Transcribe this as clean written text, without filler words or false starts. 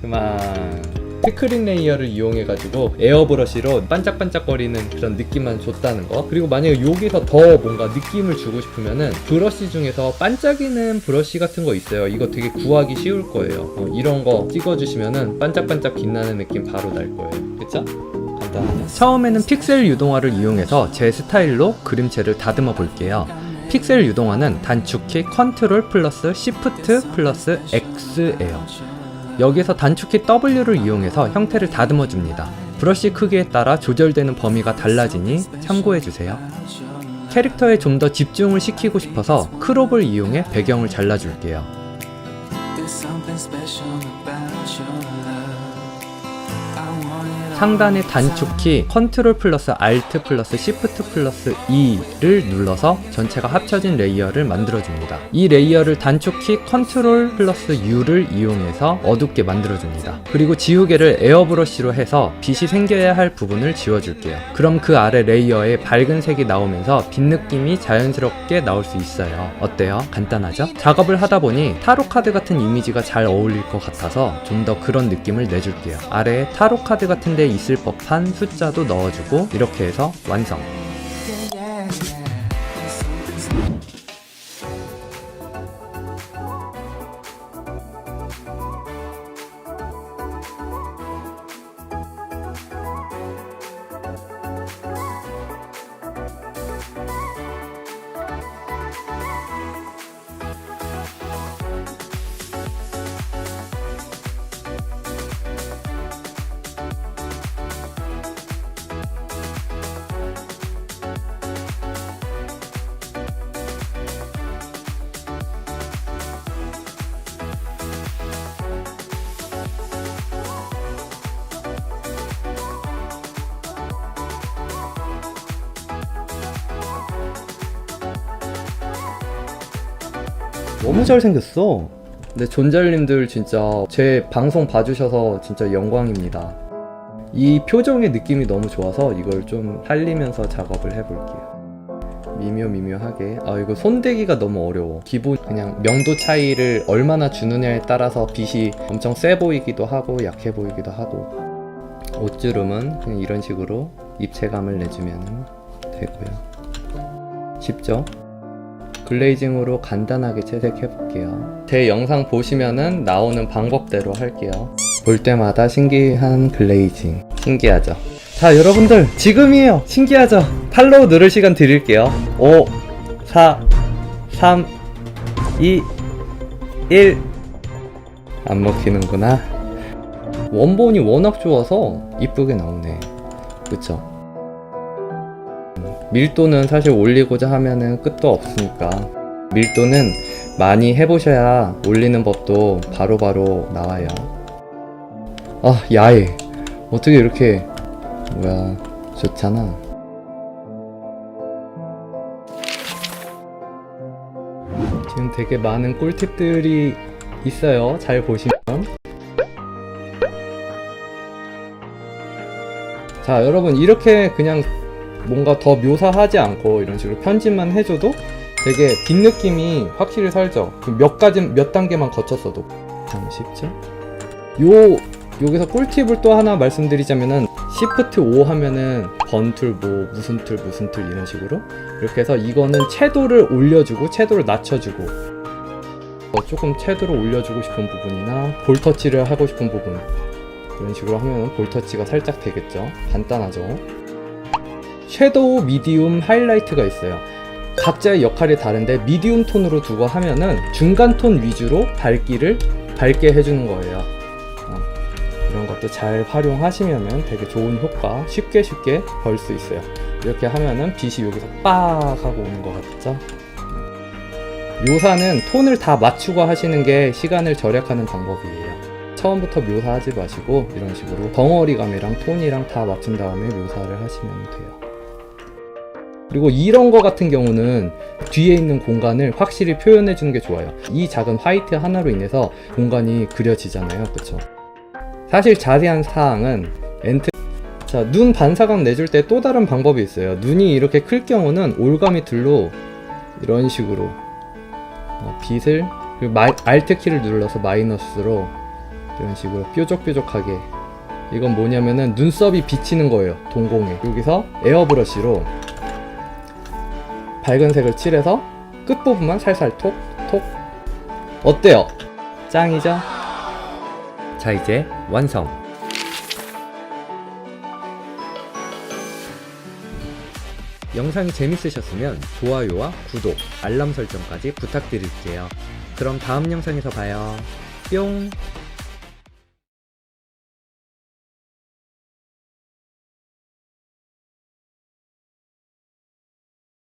그만. 피클링 레이어를 이용해가지고 에어브러쉬로 반짝반짝거리는 그런 느낌만 줬다는 거. 그리고 만약에 여기서 더 뭔가 느낌을 주고 싶으면은 브러쉬 중에서 반짝이는 브러쉬 같은 거 있어요. 이거 되게 구하기 쉬울 거예요. 이런 거 찍어주시면은 반짝반짝 빛나는 느낌 바로 날 거예요. 그쵸? 간단하죠? 처음에는 픽셀 유동화를 이용해서 제 스타일로 그림체를 다듬어 볼게요. 픽셀 유동화는 단축키 컨트롤 플러스 시프트 플러스 X예요. 여기서 단축키 W를 이용해서 형태를 다듬어 줍니다. 브러쉬 크기에 따라 조절되는 범위가 달라지니 참고해주세요. 캐릭터에 좀 더 집중을 시키고 싶어서 크롭을 이용해 배경을 잘라줄게요. 상단의 단축키 컨트롤 플러스 알트 플러스 시프트 플러스 E를 눌러서 전체가 합쳐진 레이어를 만들어줍니다. 이 레이어를 단축키 컨트롤 플러스 U를 이용해서 어둡게 만들어줍니다. 그리고 지우개를 에어브러쉬로 해서 빛이 생겨야 할 부분을 지워줄게요. 그럼 그 아래 레이어에 밝은 색이 나오면서 빛 느낌이 자연스럽게 나올 수 있어요. 어때요? 간단하죠? 작업을 하다 보니 타로 카드 같은 이미지가 잘 어울릴 것 같아서 좀 더 그런 느낌을 내줄게요. 아래에 타로 카드 같은 데 있을 법한 숫자도 넣어주고 이렇게 해서 완성. 너무 잘생겼어. 근데 존잘님들 진짜 제 방송 봐주셔서 진짜 영광입니다. 이 표정의 느낌이 너무 좋아서 이걸 좀 살리면서 작업을 해볼게요. 미묘하게. 아, 이거 손대기가 너무 어려워. 기본 그냥 명도 차이를 얼마나 주느냐에 따라서 빛이 엄청 세 보이기도 하고 약해 보이기도 하고. 옷주름은 그냥 이런 식으로 입체감을 내주면 되고요. 쉽죠? 글레이징으로 간단하게 채색해볼게요. 제 영상 보시면은 나오는 방법대로 할게요. 볼 때마다 신기한 글레이징. 신기하죠? 자, 여러분들 지금이에요. 신기하죠? 팔로우 누를 시간 드릴게요. 5 4 3 2 1. 안 먹히는구나. 원본이 워낙 좋아서 이쁘게 나오네. 그쵸? 밀도는 사실 올리고자 하면은 끝도 없으니까 밀도는 많이 해보셔야 올리는 법도 바로바로 나와요. 아, 야해. 어떻게 이렇게 뭐야, 좋잖아. 지금 되게 많은 꿀팁들이 있어요. 잘 보시면. 자, 여러분 이렇게 그냥 뭔가 더 묘사하지 않고 이런 식으로 편집만 해줘도 되게 빈 느낌이 확실히 살죠. 몇 단계만 거쳤어도. 참 쉽죠? 여기서 꿀팁을 또 하나 말씀드리자면은 Shift 5 하면은 번툴 뭐 무슨 툴 이런 식으로 이렇게 해서 이거는 채도를 올려주고 채도를 낮춰주고 조금 채도를 올려주고 싶은 부분이나 볼터치를 하고 싶은 부분 이런 식으로 하면 볼터치가 살짝 되겠죠. 간단하죠. 섀도우, 미디움, 하이라이트가 있어요. 각자의 역할이 다른데 미디움 톤으로 두고 하면은 중간 톤 위주로 밝기를 밝게 해주는 거예요. 이런 것도 잘 활용하시면 되게 좋은 효과 쉽게 벌 수 있어요. 이렇게 하면은 빛이 여기서 빡 하고 오는 것 같죠? 묘사는 톤을 다 맞추고 하시는 게 시간을 절약하는 방법이에요. 처음부터 묘사하지 마시고 이런 식으로 덩어리감이랑 톤이랑 다 맞춘 다음에 묘사를 하시면 돼요. 그리고 이런 거 같은 경우는 뒤에 있는 공간을 확실히 표현해 주는 게 좋아요. 이 작은 화이트 하나로 인해서 공간이 그려지잖아요. 그쵸? 사실 자세한 사항은 자, 눈 반사각 내줄 때 또 다른 방법이 있어요. 눈이 이렇게 클 경우는 올가미 툴로 이런 식으로 빛을 Alt 키를 눌러서 마이너스로 이런 식으로 뾰족뾰족하게 이건 뭐냐면은 눈썹이 비치는 거예요. 동공에. 여기서 에어브러쉬로 밝은 색을 칠해서 끝부분만 살살 톡톡. 어때요? 짱이죠? 자, 이제 완성. 영상이 재밌으셨으면 좋아요와 구독, 알람 설정까지 부탁드릴게요. 그럼 다음 영상에서 봐요. 뿅!